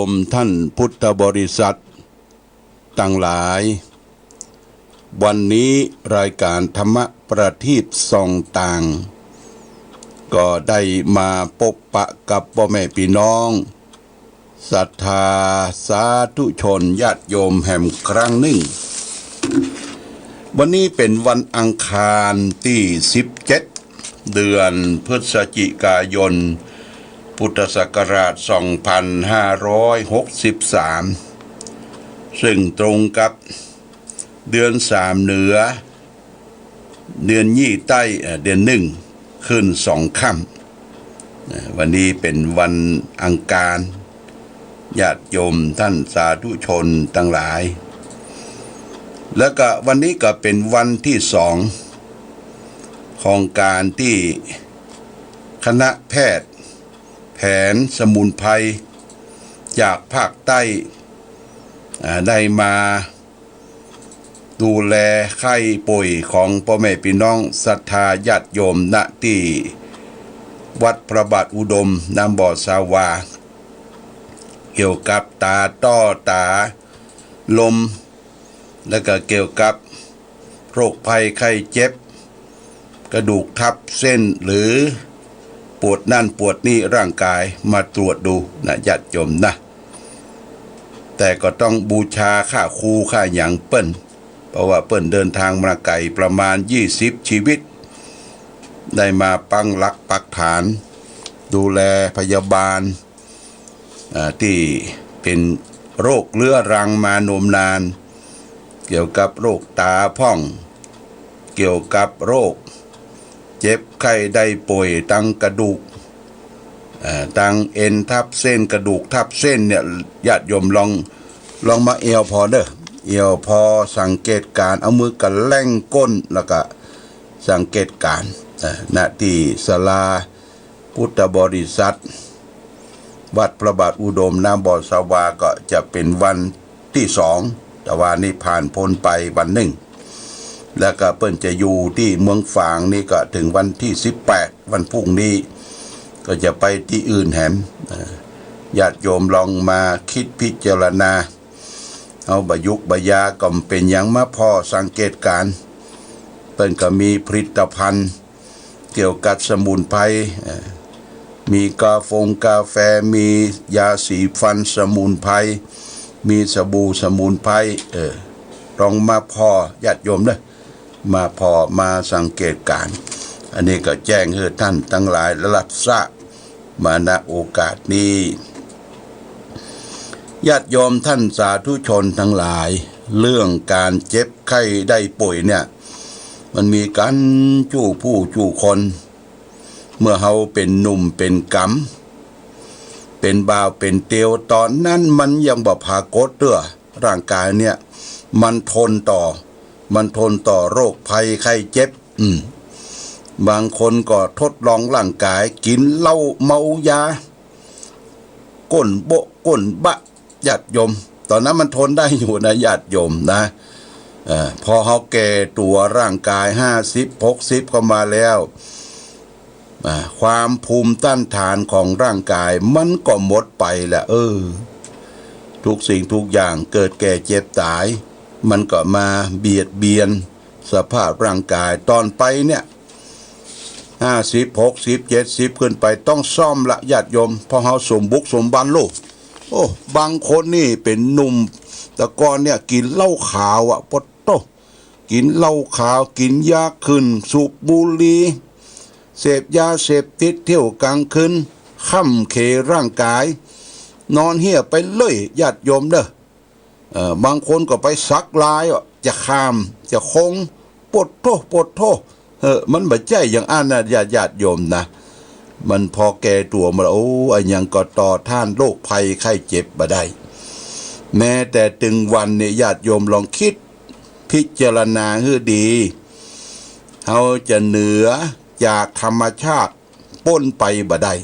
มท่านพุทธบริษัททั้งหลายวันนี้รายการธรรมประทีปส่องต่างก็ได้มาพบปะกับพ่อแม่พี่น้องศรัทธาสาธุชนญาติโยมแห่งครั้งหนึ่งวันนี้เป็นวันอังคารที่17เดือนพฤศจิกายนพุทธศักราช2563ซึ่งตรงกับเดือน3เหนือเดือนยี่ใต้เดือน1ขึ้น2ค่ำวันนี้เป็นวันอังคารญาติโยมท่านสาธุชนทั้งหลายแล้วก็วันนี้ก็เป็นวันที่2ของการที่คณะแพทย์แผนสมุนไพรจากภาคใต้ได้มาดูแลไข้ป่วยของพ่อแม่พี่น้องศรัทธาญาติโยมณที่วัดพระบาทอุดมน้ำบ่อสาวาเกี่ยวกับตาต้อตาลมและก็เกี่ยวกับโรคภัยไข้เจ็บกระดูกทับเส้นหรือปวดนั่นปวดนี่ร่างกายมาตรวจดูนะญาติโยมนะแต่ก็ต้องบูชาค่าครูค่าหยังเปิ้นเพราะว่าเปิ้นเดินทางมาไกลประมาณ20ชีวิตได้มาปังหลักปักฐานดูแลพยาบาลที่เป็นโรคเรื้อรังมานมนานเกี่ยวกับโรคตาพ่องเกี่ยวกับโรคเจ็บไข้ได้ป่วยตั้งกระดูกตั้งเอ็นทับเส้นกระดูกทับเส้นเนี่ยญาติโยมลองมาเอวพอเด้อเอวพอสังเกตการเอามือกันแล่งก้นแล้วก็สังเกตการณที่ศาลาพุทธบริษัทวัดพระบาทอุดมน้ำบ่อสาวาก็จะเป็นวันที่2แต่ว่านี่ผ่านพ้นไปวันหนึ่งแล้วก็เปิ้นจะอยู่ที่เมืองฝางนี่ก็ถึงวันที่18วันพรุ่งนี้ก็จะไปที่อื่นแหมญาติโยมลองมาคิดพิจารณาเอาบยุกบยาก็เป็นอย่างมาพอสังเกตการเปิ้นก็มีผลิตภัณฑ์เกี่ยวกับสมุนไพรมีกาแฟมียาสีฟันสมุนไพรมีสบู่สมุนไพรลองมาพอญาติโยมเด้อมาพอมาสังเกตการอันนี้ก็แจ้งให้ท่านทั้งหลายรับทราบมาณโอกาสนี้ญาติโยมท่านสาธุชนทั้งหลายเรื่องการเจ็บไข้ได้ป่วยเนี่ยมันมีกันจู่คนเมื่อเฮาเป็นหนุ่มเป็นกำเป็นบ่าวเป็นเตียวตอนนั้นมันยังบ่พากฏเด้อร่างกายเนี่ยมันทนต่อโรคภัยไข้เจ็บบางคนก็ทดลองร่างกายกินเหล้าเมายาก้นโบก้นบะญาติโยมตอนนั้นมันทนได้อยู่นะญาติโยมนะพอเฮาแก่ตัวร่างกาย50-60เข้ามาแล้วความภูมิต้านทานของร่างกายมันก็หมดไปแหละทุกสิ่งทุกอย่างเกิดแก่เจ็บตายมันก็มาเบียดเบียนสภาพร่างกายตอนไปเนี่ย50-60-70ขึ้นไปต้องซ่อมละญาติโยมพอเฮาสมบุกสมบันโลกบางคนนี่เป็นหนุ่มแต่ก่อนเนี่ยกินเหล้าขาวปดโตกินเหล้าขาวกินยาขึ้นสูบบุหรี่เสพยาเสพติดเที่ยวกลางคืนค่ำเขร่างกายนอนเหี่ยไปเลยญาติโยมเด้อบางคนก็ไปสักลายจะขามจะคงปวดโทมันบ่ใจอย่างอันนะญาติโยมนะมันพอแก่ตัวมาอันยังก็ต่อท่านโรคภัยไข้เจ็บบ่ได้แม้แต่ถึงวันเนี่ยญาติโยมลองคิดพิจารณาให้ดีเฮาจะเหนือจากธรรมชาติป้นไปบ่ได้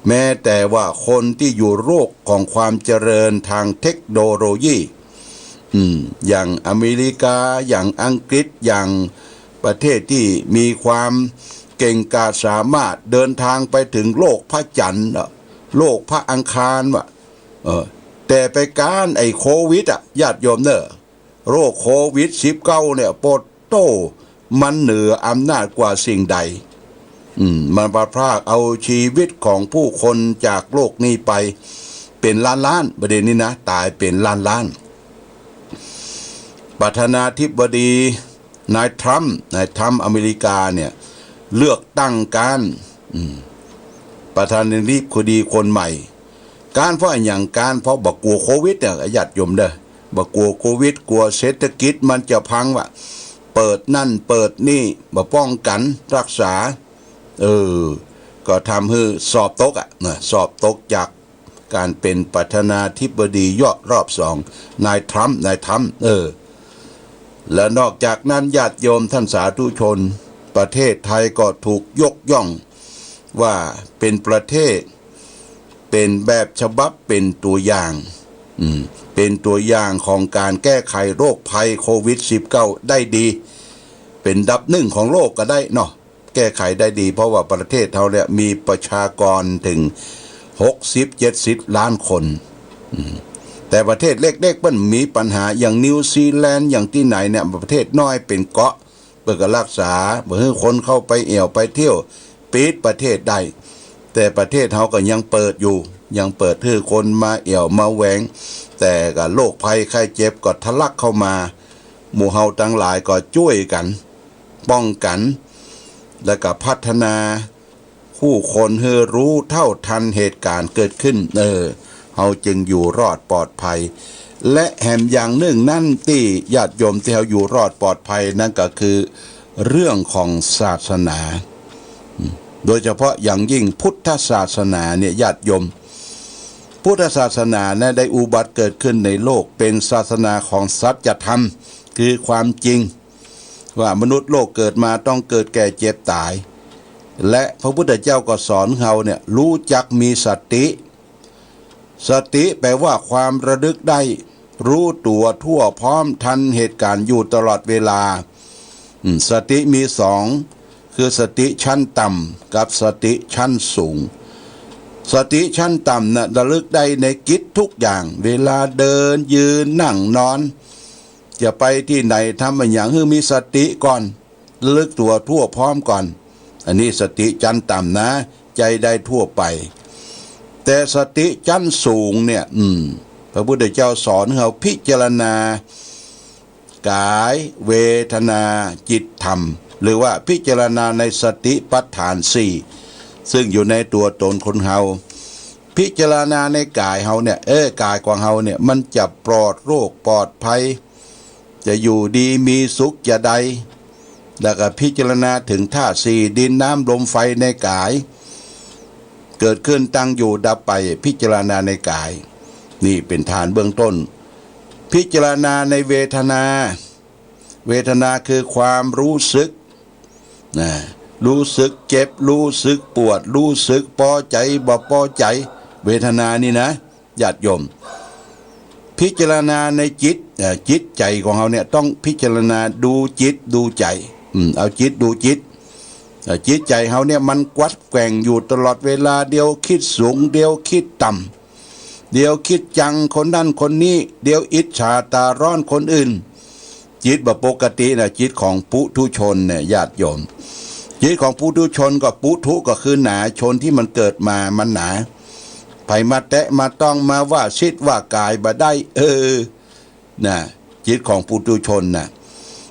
แม้แต่ว่าคนที่อยู่โลกของความเจริญทางเทคโนโลยีอย่างอเมริกาอย่างอังกฤษอย่างประเทศที่มีความเก่งกาจสามารถเดินทางไปถึงโลกพระจันทร์โลกพระอังคาร แต่ไปการไอ้โควิดญาติโยมเนอะโรคโควิด19เนี่ยปดโตมันเหนืออำนาจกว่าสิ่งใดมันประพรากเอาชีวิตของผู้คนจากโลกนี้ไปเป็นล้านประเด็นนี้นะตายเป็นล้านประธานาธิบดีนายทรัมป์อเมริกาเนี่ยเลือกตั้งการประธานาธิบดีคนใหม่การเพราะอย่างการเพราะบักกลัวโควิดเนี่ยญาติโยมเด้อบักกลัวโควิดกลัวเศรษฐกิจมันจะพังว่ะเปิดนั่นเปิดนี่มาป้องกันรักษาก็ทำให้สอบตกสอบตกจากการเป็นประธานาธิบดียอดรอบ2นายทรัมป์และนอกจากนั้นญาติโยมท่านสาธุชนประเทศไทยก็ถูกยกย่องว่าเป็นประเทศเป็นแบบฉบับเป็นตัวอย่างเป็นตัวอย่างของการแก้ไขโรคภัยโควิด19ได้ดีเป็นดับหนึ่งของโลกก็ได้เนาะแก้ไขได้ดีเพราะว่าประเทศเราเนี่ยมีประชากรถึง60-70 ล้านคนแต่ประเทศเล็กๆมันมีปัญหาอย่างนิวซีแลนด์อย่างที่ไหนเนี่ยประเทศน้อยเป็นเกาะเพื่อรักษาเพื่อให้คนเข้าไปเอี่ยวไปเที่ยวปิดประเทศได้แต่ประเทศเราก็ยังเปิดอยู่ยังเปิดให้คนมาเอี่ยวมาแหวงแต่ก็โรคภัยไข้เจ็บก็ทะลักเข้ามาหมู่เฮาทั้งหลายก็ช่วยกันป้องกันและก็พัฒนาผู้คนให้รู้เท่าทันเหตุการณ์เกิดขึ้นเฮาจึงอยู่รอดปลอดภัยและแหมอย่างหนึ่งนั่นที่ญาติโยมที่เฮาอยู่รอดปลอดภัยนั่นก็คือเรื่องของศาสนาโดยเฉพาะอย่างยิ่งพุทธศาสนาเนี่ยญาติโยมพุทธศาสนาเนี่ยได้อุบัติเกิดขึ้นในโลกเป็นศาสนาของสัจธรรมคือความจริงว่ามนุษย์โลกเกิดมาต้องเกิดแก่เจ็บตายและพระพุทธเจ้าก็สอนเราเนี่ยรู้จักมีสติแปลว่าความระลึกได้รู้ตัวทั่วพร้อมทันเหตุการณ์อยู่ตลอดเวลาสติมี2คือสติชั้นต่ำกับสติชั้นสูงสติชั้นต่ำน่ะระลึกได้ในกิจทุกอย่างเวลาเดินยืนนั่งนอนจะไปที่ไหนทำอย่างให้มีสติก่อนระลึกตัวทั่วพร้อมก่อนอันนี้สติชั้นต่ำนะใจได้ทั่วไปแต่สติชั้นสูงเนี่ยพระพุทธเจ้าสอนให้เราพิจารณากายเวทนาจิตธรรมหรือว่าพิจารณาในสติปัฏฐาน4ซึ่งอยู่ในตัวตนคนเฮาพิจารณาในกายเฮาเนี่ยกายของเฮาเนี่ยมันจะปลอดโรคปลอดภัยจะอยู่ดีมีสุขจะใดแล้วก็พิจารณาถึงธาตุ4ดินน้ำลมไฟในกายเกิดขึ้นตั้งอยู่ดับไปพิจารณาในกายนี่เป็นฐานเบื้องต้นพิจารณาในเวทนาคือความรู้สึกรู้สึกเจ็บรู้สึกปวดรู้สึกพอใจบ่พอใจเวทนานี่นะญาติโยมพิจารณาในจิตใจของเราเนี่ยต้องพิจารณาดูจิตดูใจเอาจิตดูจิตใจเขาเนี่ยมันกวัดแกว่งอยู่ตลอดเวลาเดียวคิดสูงเดียวคิดต่ำเดียวคิดจังคนนั้นคนนี้เดียวอิจฉาตาร้อนคนอื่นจิตแบบปกตินะจิตของปุถุชนเนี่ยญาติโยมจิตของปุถุชนก็ปุถุก็คือหนาชนที่มันเกิดมามันหนาไผมาแตะมาต้องมาว่าชิดว่ากายบ่ได้นะจิตของปุถุชนนะ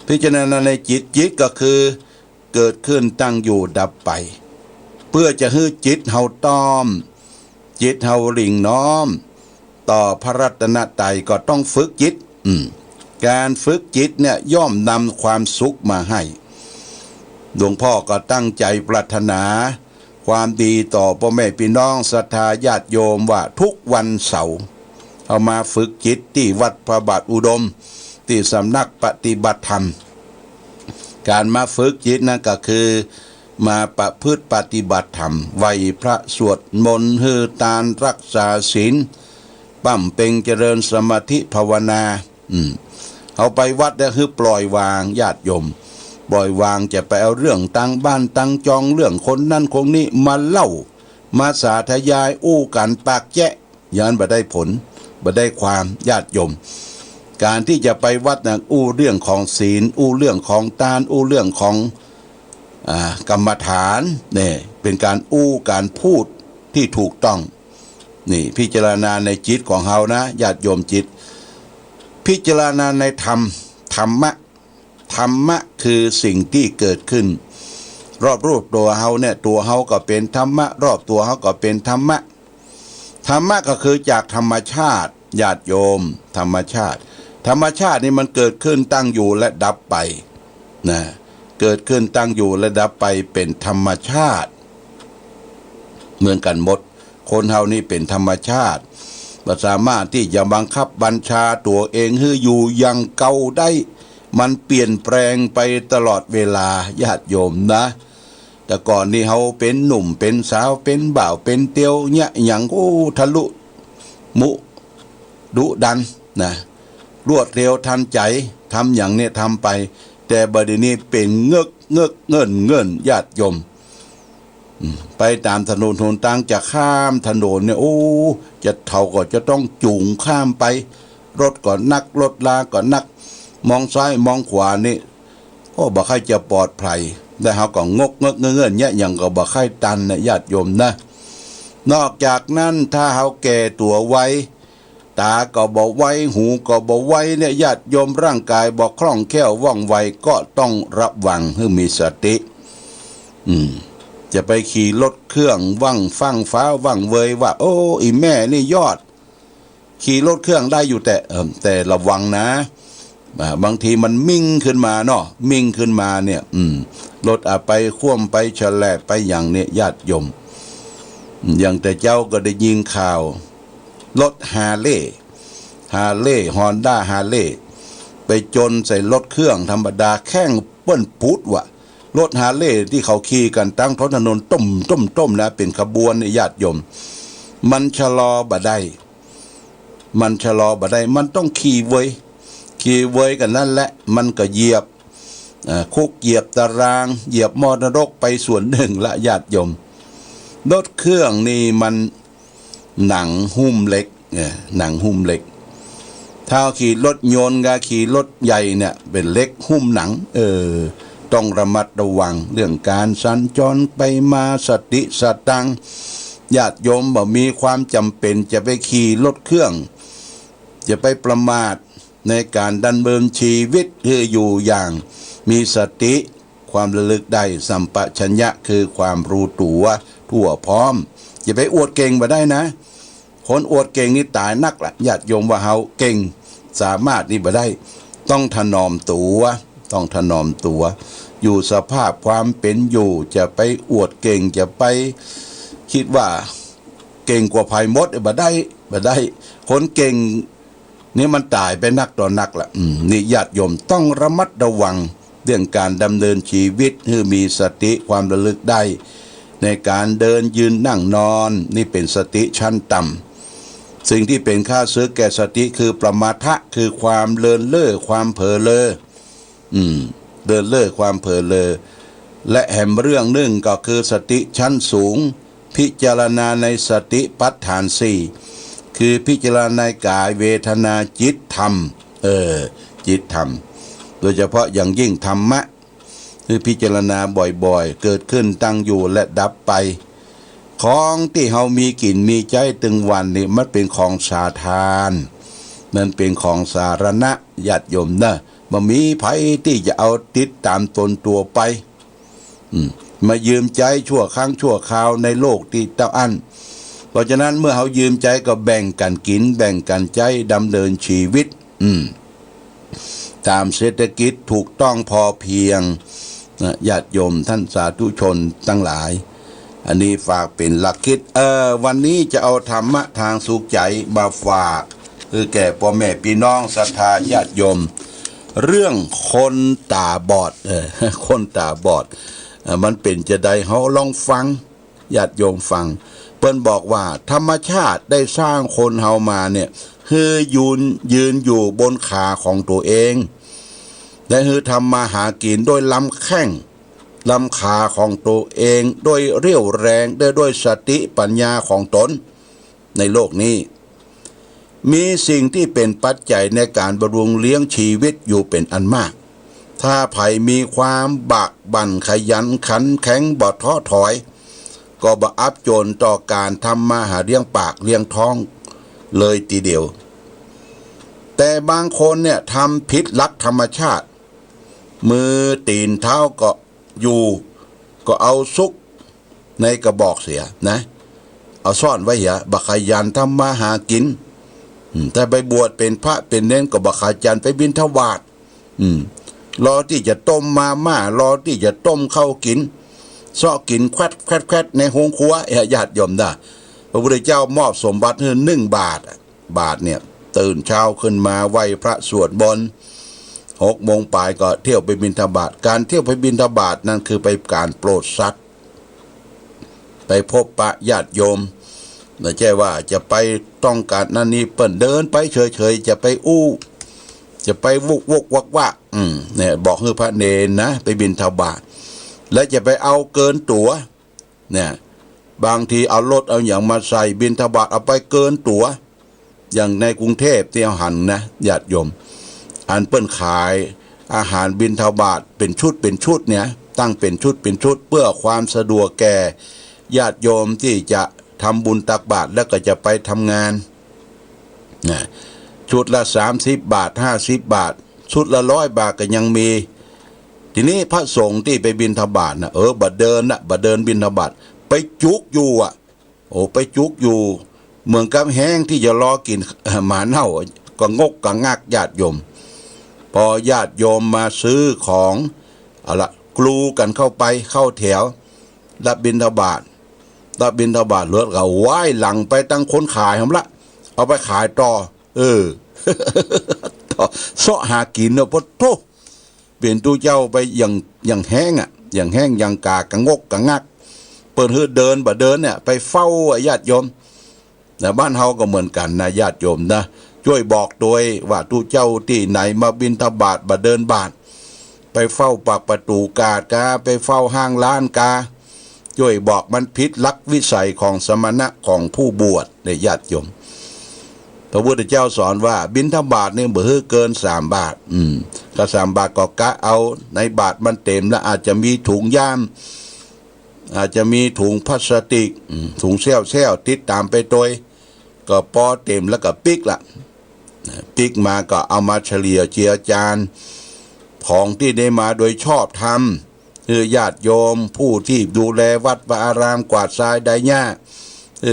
พิจารณาในจิตก็คือเกิดขึ้นตั้งอยู่ดับไปเพื่อจะให้จิตเฮาต้อมจิตเฮาหลิ่งน้อมต่อพระรัตนตรัยก็ต้องฝึกจิตการฝึกจิตเนี่ยย่อมนำความสุขมาให้หลวงพ่อก็ตั้งใจปรารถนาความดีต่อพ่อแม่พี่น้องศรัทธาญาติโยมว่าทุกวันเสาร์เอามาฝึกจิตที่วัดพระบาทอุดมที่สำนักปฏิบัติธรรมการมาฝึกจิตนั่นก็คือมาประพฤติปฏิบัติธรรมไหวพระสวดมนต์ฮือตานรักษาศีลปั้มเป่งเจริญสมาธิภาวนาเอาไปวัดแล้วคือปล่อยวางญาติโยมปล่อยวางจะไปเอาเรื่องตั้งบ้านตั้งจองเรื่องคนนั้นคนนี้มาเล่ามาสาธยายอู้กันปากแจ๊ะ ย้อนบ่ได้ผลบ่ได้ความญาติโยมการที่จะไปวัดนะอู้เรื่องของศีลอู้เรื่องของทานอู้เรื่องของกรรมฐานเนี่ยเป็นการอู้การพูดที่ถูกต้องนี่พิจารณาในจิตของเฮานะญาติโยมจิตพิจารณาในธรรมะคือสิ่งที่เกิดขึ้นรอบตัวเฮาเนี่ยตัวเฮาก็เป็นธรรมะรอบตัวเฮาก็เป็นธรรมะก็คือจากธรรมชาติญาติโยมธรรมชาตินี่มันเกิดขึ้นตั้งอยู่และดับไปนะเกิดขึ้นตั้งอยู่และดับไปเป็นธรรมชาติเหมือนกันหมดคนเฮานี่เป็นธรรมชาติบ่สามารถที่จะบังคับบัญชาตัวเองให้อยู่อย่างเก่าได้มันเปลี่ยนแปลงไปตลอดเวลาญาติโยมนะแต่ก่อนนี่เฮาเป็นหนุ่มเป็นสาวเป็นบ่าวเป็นเตียวเนี่ยอย่างทะลุมุดุดันนะรวดเร็วทันใจทำอย่างนี้ทำไปแต่บัดนี้เป็นเงกเงินญาติโยมไปตามถนนหนทางจะข้ามถนนเนี่ยจะเท่าก็จะต้องจูงข้ามไปรถก็นักรถลาก็นักมองซ้ายมองขวานี่บ่ค่อยจะปลอดภัยแต่เฮาก็เงินเนี่ยอย่างก็บ่ค่อยตันนะญาติโยมนะนอกจากนั้นถ้าเฮาแก่ตัวไวตาก็บ่ไวหูก็บ่ไวเนี่ยญาติโยมร่างกายบ่คล่องแคล่วว่องไวก็ต้องระวังให้มีสติจะไปขี่รถเครื่องว่างฟังฟ้าว่างเวยว่าอีแม่นี่ยอดขี่รถเครื่องได้อยู่แต่ระวังนะบางทีมันมิ่งขึ้นมาเนาะมิ่งขึ้นมาเนี่ยรถไปคว่ำไปแฉลบไปอย่างเนี่ยญาติโยมอย่างแต่เจ้าก็ได้ยินข่าวรถฮาร์เลย์ฮอนด้าฮาร์เลย์ไปจนใส่รถเครื่องธรรมดาแข้งเปิ้นพุดว่ะรถฮาร์เลย์ที่เขาขี่กันตั้งท้องถนนต้มนะเป็นขบวนญาติโยมมันชะลอบ่ได้มันต้องขี่เว้ยกันนั่นแหละมันก็เหยียบคุกเหยียบตารางเหยียบมรดกไปส่วนหนึ่งละญาติโยมรถเครื่องนี่มันหนังหุ้มเหล็กถ้าขี่รถยนต์กับขี่รถใหญ่เนี่ยเป็นเหล็กหุ้มหนังต้องระมัดระวังเรื่องการสัญจรไปมาสติสตังญาติโยมบ่มีความจำเป็นจะไปขี่รถเครื่องจะไปประมาทในการดำเนินชีวิตคืออยู่อย่างมีสติความระลึกได้สัมปชัญญะคือความรู้ตัวทั่วพร้อมอย่าไปอวดเก่งบ่ได้นะคนอวดเก่งนี่ตายนักละญาติโยมว่าเฮาเก่งสามารถนี่บ่ได้ต้องถนอมตัวอยู่สภาพความเป็นอยู่จะไปอวดเก่งจะไปคิดว่าเก่งกว่าภัยมดบ่ได้คนเก่งนี่มันตายไปนักต่อนักละนี่ญาติโยมต้องระมัดระวังเรื่องการดำเนินชีวิตให้มีสติความระลึกได้ในการเดินยืนนั่งนอนนี่เป็นสติชั้นต่ำสิ่งที่เป็นข้าศึกแก่สติคือประมาทะคือความเลินเล่อความเผลอเลอเลินเล่อความเผลอเลอและแห่งเรื่องหนึ่งก็คือสติชั้นสูงพิจารณาในสติปัฏฐานสี่คือพิจารณากายเวทนาจิตธรรมจิตธรรมโดยเฉพาะอย่างยิ่งธรรมะคือพิจารณาบ่อยๆเกิดขึ้นตั้งอยู่และดับไปของที่เฮามีกินมีใจตึงวันนี่มันเป็นของสาธารมันเป็นของสาธารณะญาติโยมนะบ่มีไผที่จะเอาติดตามตนตัวไปมายืมใจชั่วครั้งชั่วคราวในโลกที่เต้าอั้นเพราะฉะนั้นเมื่อเฮายืมใจก็แบ่งกันกินแบ่งกันใจดำเนินชีวิตตามเศรษฐกิจถูกต้องพอเพียงญาติโยมท่านสาธุชนทั้งหลายอันนี้ฝากเป็นหลักคิดวันนี้จะเอาธรรมะทางสุขใจมาฝากคือแก่พ่อแม่พี่น้องศรัทธาญาติโยมเรื่องคนตาบอดคนตาบอดมันเป็นจะได้เฮาลองฟังญาติโยมฟังเปิ้นบอกว่าธรรมชาติได้สร้างคนเฮามาเนี่ยคือยืนอยู่บนขาของตัวเองและคือทำมาหากินโดยลำแข้งลำขาของตัวเองโดยเรี่ยวแรงด้วยสติปัญญาของตนในโลกนี้ มีสิ่งที่เป็นปัจจัยในการบำรุงเลี้ยงชีวิตอยู่เป็นอันมากถ้าไผ่มีความบักบั่นขยันขันแข็งบ่ท้อถอยก็บ่อับจนต่อการทำมาหาเลี้ยงปากเลี้ยงท้องเลยทีเดียวแต่บางคนเนี่ยทำผิดหลักธรรมชาติมือตีนเท้าก็อยู่ก็เอาซุกในกระบอกเสียนะเอาซ่อนไว้เหียบักขยันทำมาหากินแต่ไปบวชเป็นพระเป็นเน้นก็บักขยันไปบิณฑบาตรอที่จะต้มมาม่ารอที่จะต้มข้าวกินซ้อกินแควดในห้องครัวญาติโยมได้พระพุทธเจ้ามอบสมบัติให้1 บาทเนี่ยตื่นเช้าขึ้นมาไหว้พระสวดมนต์6 โมงปลายก็เที่ยวไปบิณฑบาตการเที่ยวไปบิณฑบาตนั่นคือไปการโปรดสัตว์ไปพบปะญาติโยมไม่ใช่ว่าจะไปต้องการนั่นนี่เปิ่นเดินไปเฉยๆจะไปจะไปวกวักเนี่ยบอกให้พระเนรนะไปบิณฑบาตและจะไปเอาเกินตั๋วเนี่ยบางทีเอารถเอาอย่างมาใส่บิณฑบาตเอาไปเกินตั๋วอย่างในกรุงเทพที่เอาหันนะญาติโยมอันเปิ้นขายอาหารบิณฑบาตเป็นชุดเนี่ยตั้งเป็นชุดเพื่อความสะดวกแก่ญาติโยมที่จะทำบุญตักบาตรแล้วก็จะไปทำงานนะชุดละ30 บาท50 บาทชุดละ100 บาทก็ยังมีทีนี้พระสงฆ์ที่ไปบิณฑบาตนะบัดเดินบิณฑบาตไปจุกอยู่ไปจุกอยู่เมืองกำแห้งที่จะรอกินหมาเน่าก็งกก็งักญาติโยมพอญาติโยมมาซื้อของเอาละกลูกันเข้าไปเข้าแถวรับบิณฑบาตเหลือก็ไหว้หลังไปตั้งคนขายละเอาไปขายต่อต่อเสาะหากินเนาะพดโตเปลี่ยนตู้เจ้าไปอย่างแห้งอย่างแห้งอย่างกากะงกกะงักเปิดเดินเนี่ยไปเฝ้าญาติโยมแต่บ้านเฮาก็เหมือนกันนะญาติโยมนะช่วยบอกด้วยว่าตู้เจ้าที่ไหนมาบิณฑบาตเดินบาตไปเฝ้าปากประตูกาไปเฝ้าห้างร้านกาช่วยบอกมันผิดลักวิสัยของสมณะของผู้บวชในญาติโยมพระพุทธเจ้าสอนว่าบิณฑบาตเนี่ยบ่ให้เกิน3 บาทก็3 บาทก็กะเอาในบาทมันเต็มแล้วอาจจะมีถุงย่ามอาจจะมีถุงพลาสติกถุงเซี่ยวติดตามไปโดยก็พอเต็มแล้วก็ปิกละปิกมาก็เอามาเฉลี่ยเจียจานของที่ได้มาโดยชอบธรรมคือญาติโยมผู้ที่ดูแลวัดวาอารามกวาดทรายได้หญ้า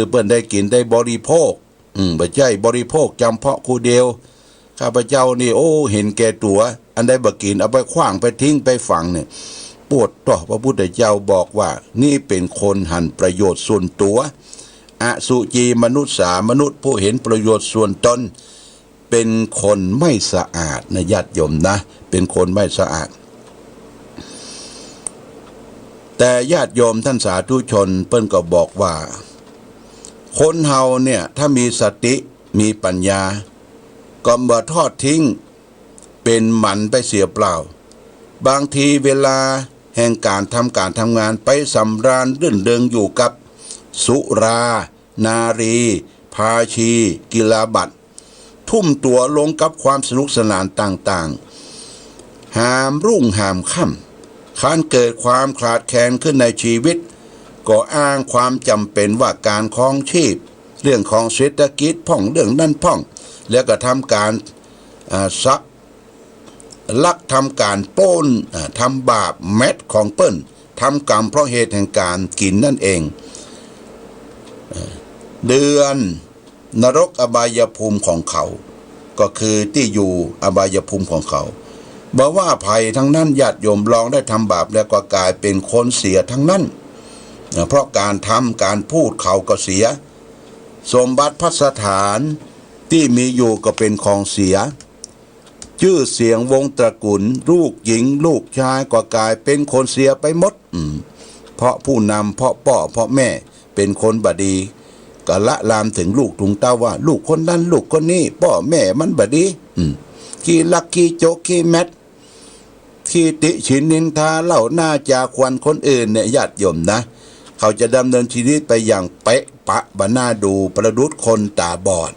เปิ้นได้กินได้บริโภคบ่ใช่บริโภคจำเพาะคู่เดียวข้าพเจ้านี่เห็นแก่ตัวอันใดบ่กินเอาไปขว้างไปทิ้งไปฝังเนี่ยปวดต่อพระพุทธเจ้าบอกว่านี่เป็นคนหันประโยชน์ส่วนตัวอสุจีมนุษย์ผู้เห็นประโยชน์ส่วนตนเป็นคนไม่สะอาดนะญาติโยมนะเป็นคนไม่สะอาดแต่ญาติโยมท่านสาธุชนเปิ้นก็บอกว่าคนเฮาเนี่ยถ้ามีสติมีปัญญาก็บ่ทอดทิ้งเป็นหมันไปเสียเปล่าบางทีเวลาแห่งการทำงานไปสำราญรื่นเริงอยู่กับสุรานารีภาชีกีฬาบัตรทุ่มตัวลงกับความสนุกสนานต่างๆหามรุ่งหามค่ำคันเกิดความขาดแคลนขึ้นในชีวิตก็อ้างความจำเป็นว่าการครองชีพเรื่องของเศรษฐกิจพ่องเรื่องนั้นพ่องแล้วก็ทำการลักทำการปล้นทำบาปแมทของเปิ้นทำกรรมเพราะเหตุแห่งการกินนั่นเองเดือนนรกอบายภูมิของเขาก็คือที่อยู่อบายภูมิของเขาบอกว่าภัยทั้งนั้นญาติโยมลองได้ทำบาปแล้วก็กลายเป็นคนเสียทั้งนั้นเพราะการทำการพูดเขาก็เสียสมบัติพัสถานที่มีอยู่ก็เป็นของเสียชื่อเสียงวงตระกูลลูกหญิงลูกชายก็กลายเป็นคนเสียไปหมดเพราะผู้นำเพราะพ่อเพราะแม่เป็นคนบดีก็ละลามถึงลูกถุงเต้าว่าลูกคนนั้นลูกคนนี้พ่อแม่มันบดีขี้ลักขี้โจกขี้แมทขี้ติฉินนินทาเล่าหน้าจาควันคนอื่นเนี่ยญาติโยมนะเขาจะดำเนินชีวิตไปอย่างเป๊ะปะบรรณาดูประดุจคนตาบอด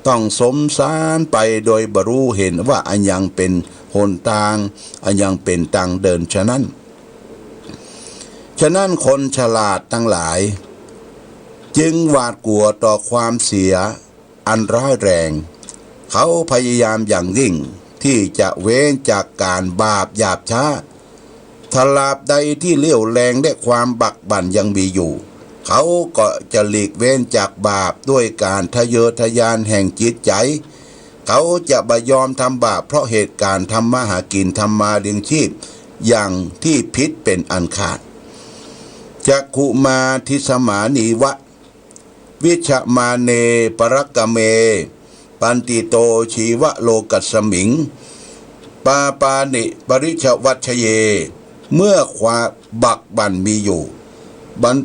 ต้องสมสารไปโดยบรู้เห็นว่าอันยังเป็นหนทางอันยังเป็นทางเดินฉะนั้นคนฉลาดทั้งหลายจึงหวาดกลัวต่อความเสียอันร้ายแรงเขาพยายามอย่างยิ่งที่จะเว้นจากการบาปหยาบช้าตราบใดที่เลี้ยวแรงและความบักบั่นยังมีอยู่เขาก็จะหลีกเว้นจากบาปด้วยการทะเยอทะยานแห่งจิตใจเขาจะบ่ยอมทำบาปเพราะเหตุการณ์ทำมาหากินทำมาเลี้ยงชีพอย่างที่ผิดเป็นอันขาดจักขุมาทิสมานีวะวิชมาเนปรกเมปันติโตชีวะโลกัสสมิงปาปานิปริชวัชเยเมื่อความบักบั่นมีอยู่บัณ